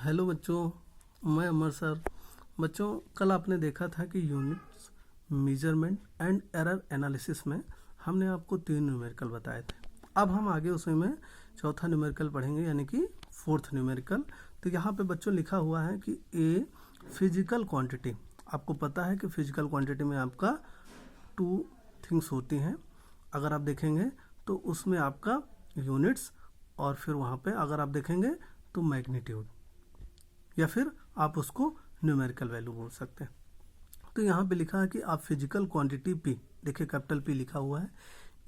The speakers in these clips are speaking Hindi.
हेलो बच्चों, मैं अमर सर। बच्चों, कल आपने देखा था कि units measurement and error analysis में हमने आपको 3 न्यूमेरिकल बताए थे। अब हम आगे उसमें चौथा न्यूमेरिकल पढ़ेंगे, यानी कि फोर्थ न्यूमेरिकल। तो यहाँ पे बच्चों लिखा हुआ है कि ए फिजिकल क्वांटिटी। आपको पता है कि फिजिकल क्वांटिटी में आपका 2 थिंग्स होती हैं। अगर आप देखेंगे तो उसमें आपका यूनिट्स और फिर वहाँ पे अगर आप देखेंगे तो मैग्नीट्यूड, या फिर आप उसको न्यूमेरिकल वैल्यू बोल सकते हैं। तो यहाँ पे लिखा है कि आप फिजिकल क्वांटिटी पी, देखिए कैपिटल पी लिखा हुआ है,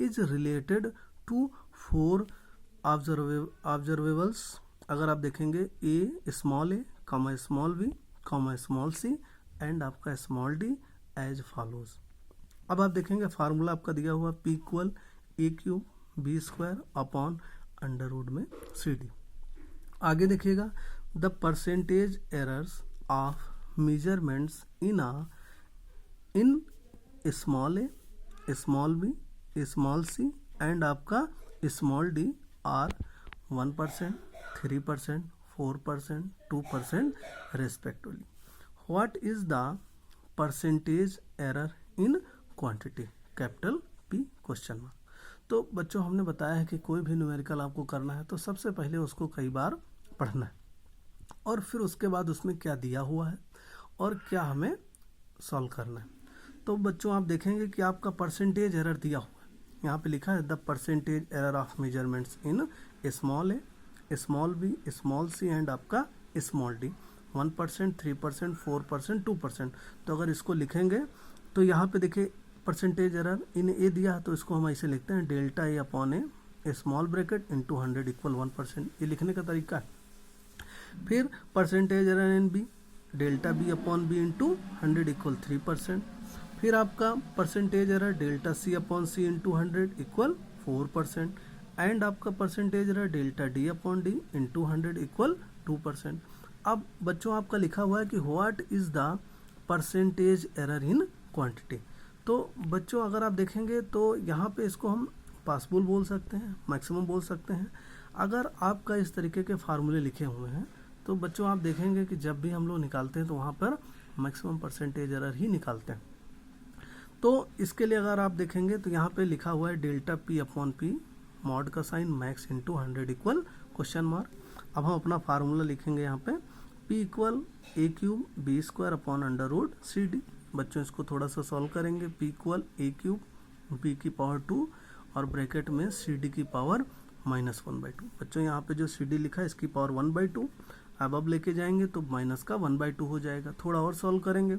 इज रिलेटेड टू 4 ऑब्जर्वेबल्स। अगर आप देखेंगे a small B, small C and आपका स्मॉल डी एज फॉलोज। अब आप देखेंगे फार्मूला आपका दिया हुआ p equal a cube b square upon under root में सी डी। आगे देखिएगा the percentage errors of measurements in small A, small B, small C and आपका small d are 1%, 3%, 4%, 2% respectively. What is the percentage error in quantity, capital p question mark. तो बच्चों, हमने बताया है कि कोई भी न्यूमेरिकल आपको करना है तो सबसे पहले उसको कई बार पढ़ना है और फिर उसके बाद उसमें क्या दिया हुआ है और क्या हमें सॉल्व करना है। तो बच्चों, आप देखेंगे कि आपका परसेंटेज एरर दिया हुआ है। यहाँ पे लिखा है the percentage error of measurements in small A, small B, small C and आपका स्मॉल डी 1%, 3%, 4%, 2%। तो अगर इसको लिखेंगे तो यहाँ पे देखिए परसेंटेज एरर इन ए दिया है तो इसको हम ऐसे लिखते हैं delta a upon a small bracket into 100 equal 1%। ये लिखने का तरीका है। फिर percentage error in b, delta B upon B into 100 equal 3%। फिर आपका percentage error delta c upon c into 100 equal 4%। And आपका percentage error delta d upon d into 100 equal 2%। अब बच्चों, आपका लिखा हुआ है कि what is the percentage error in quantity. तो बच्चों, अगर आप देखेंगे तो यहाँ पे इसको हम पॉसिबल बोल सकते हैं, मैक्सिमम बोल सकते हैं। अगर आपका इस तरीके के फार्मूले लिखे हुए हैं तो बच्चों आप देखेंगे कि जब भी हम लोग निकालते हैं तो वहाँ पर मैक्सिमम परसेंटेज एरर ही निकालते हैं। तो इसके लिए अगर आप देखेंगे तो यहाँ पे लिखा हुआ है delta P upon p, mod का sign max into 100 equal question mark. अब हम अपना फार्मूला लिखेंगे यहाँ पे p equal a cube b square upon under root c d. बच्चों, इसको थोड़ा सा सॉल्व करेंगे। P equal a cube b की पावर 2 और ब्रैकेट में सी डी की पावर -1/2। बच्चों, यहाँ पे जो सी डी लिखा है इसकी पावर 1/2, अब लेके जाएंगे तो माइनस का 1/2 हो जाएगा। थोड़ा और सॉल्व करेंगे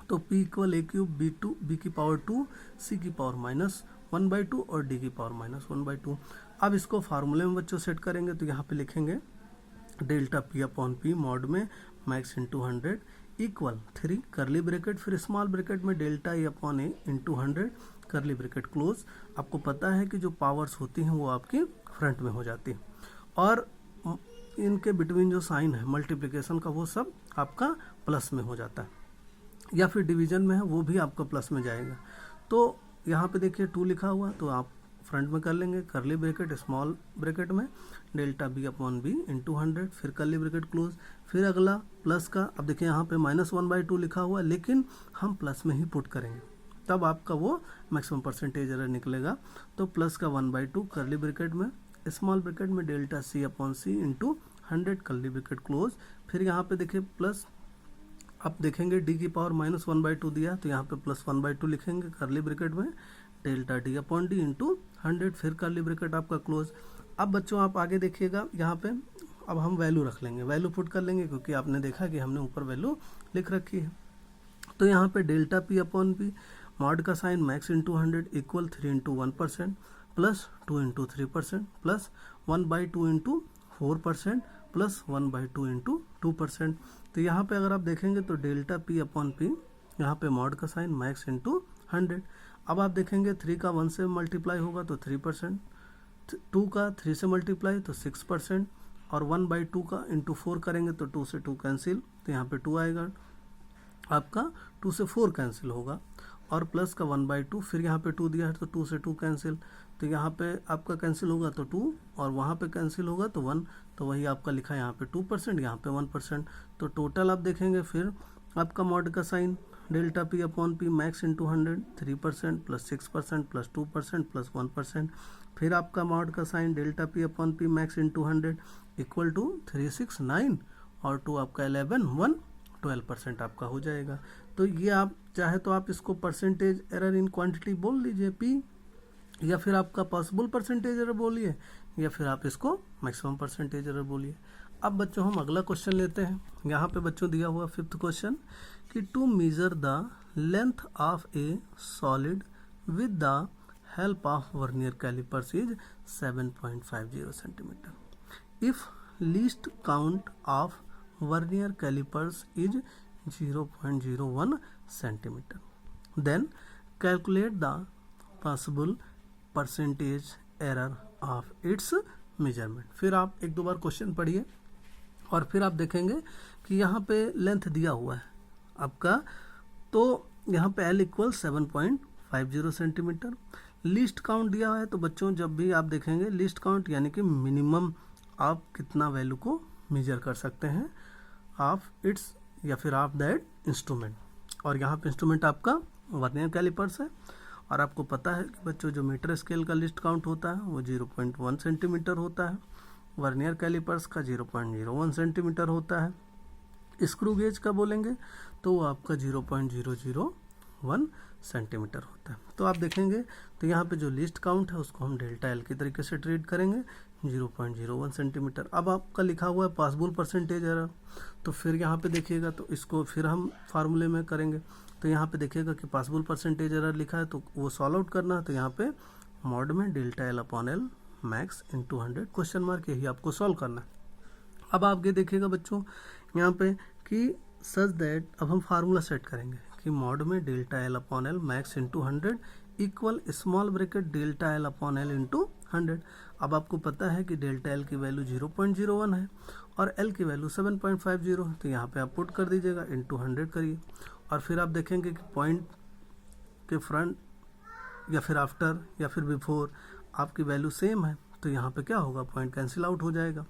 तो P equal a cube b की पावर 2 सी की पावर -1/2 और डी की पावर -1/2। अब इसको फार्मूले में बच्चों सेट करेंगे तो यहाँ पे लिखेंगे delta P upon p mod में max into 100 equal 3 curly bracket, फिर स्मॉल ब्रैकेट में delta a upon a into 100 curly bracket close. आपको पता है कि जो पावर्स होती हैं वो आपकी फ्रंट में हो जाती है और इनके बिटवीन जो साइन है मल्टीप्लिकेशन का वो सब आपका प्लस में हो जाता है, या फिर डिवीजन में है वो भी आपका प्लस में जाएगा। तो यहाँ पे देखिए 2 लिखा हुआ तो आप फ्रंट में कर लेंगे करली ब्रैकेट स्मॉल ब्रैकेट में delta B upon B into 100, फिर करली ब्रैकेट क्लोज, फिर अगला प्लस का। अब देखिए यहाँ पे -1/2 लिखा हुआ है लेकिन हम प्लस में ही पुट करेंगे तब आपका वो मैक्सिमम परसेंटेज एरर निकलेगा। तो प्लस का 1/2 करली ब्रैकेट में स्मॉल ब्रैकेट में delta c upon c into 100 curly bracket close. फिर यहाँ पे देखिए प्लस, आप देखेंगे डी की पावर -1/2 दिया तो यहाँ पे +1/2 लिखेंगे करली ब्रैकेट में delta d upon d into 100, फिर करली ब्रैकेट आपका क्लोज। अब बच्चों आप आगे देखिएगा यहाँ पे अब हम वैल्यू रख लेंगे, वैल्यू पुट कर लेंगे क्योंकि आपने देखा कि हमने ऊपर वैल्यू लिख रखी है। तो यहाँ पे delta P upon p mod का sign max into 100 equal 3 into 1% plus 2 into 3% plus 1/2 into 4% plus 1/2 into 2%। तो यहाँ पे अगर आप देखेंगे तो डेल्टा पी अपॉन पी यहाँ पे मॉड का साइन मैक्स इंटू 100। अब आप देखेंगे 3 का 1 से मल्टीप्लाई होगा तो 3%, 2 का 3 से मल्टीप्लाई तो 6% और 1/2 का इंटू 4 करेंगे तो 2 से 2 कैंसिल, तो यहाँ पे 2 आएगा आपका, 2 से 4 कैंसिल होगा और प्लस का 1/2, फिर यहाँ पे 2 दिया है तो 2 से 2 कैंसिल, तो यहाँ पे आपका कैंसिल होगा तो 2 और वहाँ पे कैंसिल होगा तो 1, तो वही आपका लिखा है यहाँ पे 2%, यहाँ पे 1%। तो टोटल आप देखेंगे फिर आपका मॉड का sign delta P upon P max into 100 3% plus 6% plus 2% plus 1%। फिर आपका मॉड का sign delta P upon P max into 100 equal to 369 और 2 आपका 11 1 12% आपका हो जाएगा। तो ये आप चाहे तो आप इसको परसेंटेज एरर इन क्वांटिटी बोल लीजिए पी, या फिर आपका पॉसिबल परसेंटेज एरर बोलिए, या फिर आप इसको मैक्सिमम परसेंटेज एरर बोलिए। अब बच्चों हम अगला क्वेश्चन लेते हैं। यहाँ पे बच्चों दिया हुआ 5th क्वेश्चन कि to measure the length of a solid with the help of vernier callipers is 7.50 centimetre if least count of vernier callipers is 0.01 centimetre then calculate the possible percentage error of its measurement. फिर आप एक दो बार क्वेश्चन पढ़िए और फिर आप देखेंगे कि यहाँ पे लेंथ दिया हुआ है आपका, तो यहाँ पे L equal 7.50 centimetre. Least count दिया है, तो बच्चों जब भी आप देखेंगे लीस्ट काउंट यानी कि मिनिमम आप कितना वैल्यू को मेजर कर सकते हैं ऑफ इट्स या फिर ऑफ दैट इंस्ट्रूमेंट। और यहाँ पे इंस्ट्रूमेंट आपका वर्नियर कैलिपर्स है और आपको पता है कि बच्चों जो मीटर स्केल का लिस्ट काउंट होता है वो 0.1 सेंटीमीटर होता है, वर्नियर कैलिपर्स का 0.01 सेंटीमीटर होता है। स्क्रू गेज का बोलेंगे तो वो आपका 0.001 सेंटीमीटर होता है। तो आप देखेंगे तो यहाँ पे जो लिस्ट काउंट है उसको हम डेल्टा एल की तरीके से ट्रीट करेंगे 0.01 सेंटीमीटर। अब आपका लिखा हुआ है पॉसिबल परसेंटेज एरर, तो फिर यहाँ पे देखिएगा तो इसको फिर हम फार्मूले में करेंगे। तो यहाँ पे देखिएगा कि पॉसिबल परसेंटेज एरर लिखा है तो वो सॉल्व आउट करना है, तो यहाँ पे मॉड में delta L upon L max into 100 question mark, यही आपको सॉल्व करना है। अब आगे देखिएगा बच्चों यहाँ पे कि सच दैट अब हम फार्मूला सेट करेंगे कि मॉड में delta L upon L max into 100 equal small bracket delta L upon L into 100। अब आपको पता है कि डेल्टा एल की वैल्यू 0.01 है और एल की वैल्यू 7.50, तो यहाँ पे आप पुट कर दीजिएगा इंटू 100 करिए। और फिर आप देखेंगे कि पॉइंट के फ्रंट या फिर आफ्टर या फिर बिफोर आपकी वैल्यू सेम है, तो यहाँ पे क्या होगा, पॉइंट कैंसिल आउट हो जाएगा,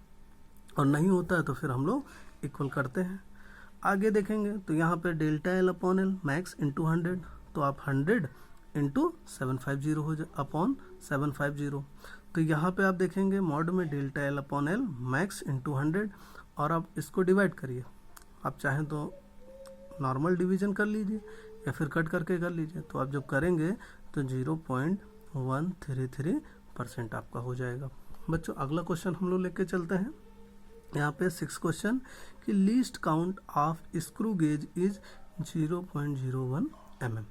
और नहीं होता है तो फिर हम लोग इक्वल करते हैं। आगे देखेंगे तो यहाँ पे delta L upon L max into 100, तो आप 100 इंटू 750 हो जाए अपॉन 750। तो यहाँ पे आप देखेंगे मॉड में delta L upon L max into 100 और आप इसको डिवाइड करिए। आप चाहें तो नॉर्मल डिवीजन कर लीजिए या फिर कट करके कर लीजिए, तो आप जब करेंगे तो 0.133% आपका हो जाएगा। बच्चों अगला क्वेश्चन हम लोग लेके चलते हैं। यहाँ पे 6 क्वेश्चन कि least count of screw gauge is 0.01 mm।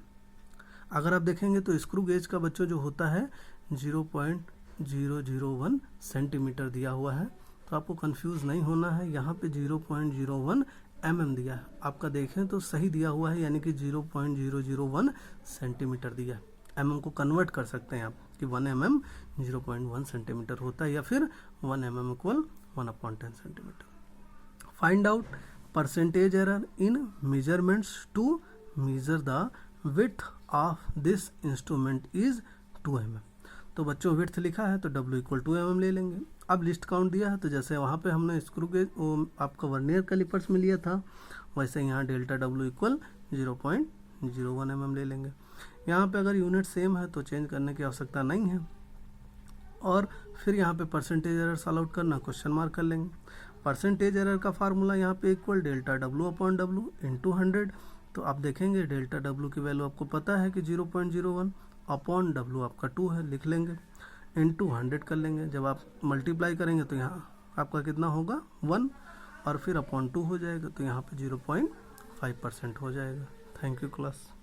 अगर आप देखेंगे तो स्क्रू गेज का बच्चों जो होता है 0.001 सेंटीमीटर दिया हुआ है, तो आपको कंफ्यूज नहीं होना है। यहाँ पे 0.01 mm दिया है, आपका देखें तो सही दिया हुआ है, यानी कि 0.001 सेंटीमीटर दिया है। mm को कन्वर्ट कर सकते हैं आप कि 1 mm 0.1 सेंटीमीटर होता है या फिर 1 mm equal 1/10 centimetre. Find out percentage error in measurements to measure the width of this instrument is 2 mm। तो बच्चों विड्थ लिखा है तो W इक्वल 2 mm ले लेंगे। अब लिस्ट काउंट दिया है तो जैसे वहाँ पे हमने स्क्रू गेज आपका वर्नियर कैलिपर्स में लिया था, वैसे यहाँ डेल्टा W इक्वल 0.01 mm ले लेंगे। यहाँ पे अगर यूनिट सेम है तो चेंज करने की आवश्यकता नहीं है। और फिर यहाँ पे परसेंटेज एरर सॉल्व आउट करना, क्वेश्चन मार्क कर लेंगे। परसेंटेज एरर का फार्मूला यहाँ पे equal delta W upon W into 100। तो आप देखेंगे डेल्टा W की वैल्यू आपको पता है कि 0.01 अपॉन W आपका 2 है, लिख लेंगे इंटू 100 कर लेंगे। जब आप मल्टीप्लाई करेंगे तो यहाँ आपका कितना होगा 1 और फिर अपॉन 2 हो जाएगा, तो यहाँ पे 0.5% हो जाएगा। Thank you class.